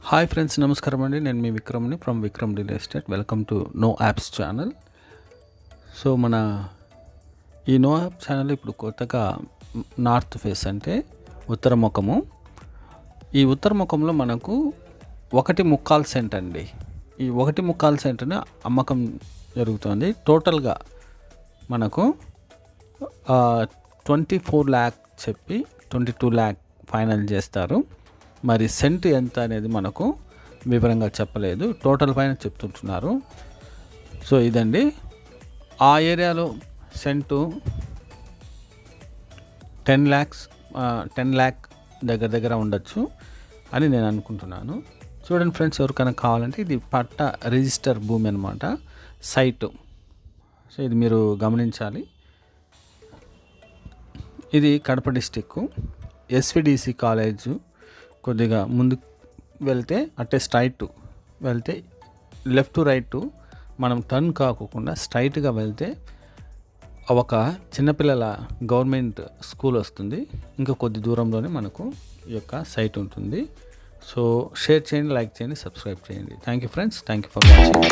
Hi friends, నమస్కారం అండి. నేను మీ విక్రమ్ని from Vikram real estate. Welcome to no apps channel. So మన ఈ నో యాప్ ఛానల్ ఇప్పుడు కొత్తగా నార్త్ ఫేస్ అంటే ఉత్తర ముఖము. ఈ ఉత్తర ముఖంలో మనకు 1.25 సెంట్ అండి. ఈ 1.25 సెంట్ని అమ్మకం జరుగుతుంది. టోటల్గా మనకు 24 lakh చెప్పి 22 lakh ఫైనల్ చేస్తారు. మరి సెంట్ ఎంత అనేది మనకు వివరంగా చెప్పలేదు, టోటల్ పైన చెప్తుంటున్నారు. సో ఇదండి, ఆ ఏరియాలో సెంటు 10 lakh దగ్గర ఉండొచ్చు అని నేను అనుకుంటున్నాను. చూడండి ఫ్రెండ్స్, ఎవరికైనా కావాలంటే ఇది పట్ట రిజిస్టర్ భూమి అనమాట, సైటు. సో ఇది మీరు గమనించాలి. ఇది కడప డిస్టిక్ ఎస్విడిసి కాలేజు. కొద్దిగా ముందు వెళ్తే అట్టే స్ట్రైట్ వెళ్తే లెఫ్ట్ టు రైట్ మనం టర్న్ కాకుండా స్ట్రైట్గా వెళ్తే ఒక చిన్నపిల్లల గవర్నమెంట్ స్కూల్ వస్తుంది. ఇంకా కొద్ది దూరంలోనే మనకు ఈ యొక్క సైట్ ఉంటుంది. సో షేర్ చేయండి, లైక్ చేయండి, సబ్స్క్రైబ్ చేయండి. Thank you friends, thank you for watching.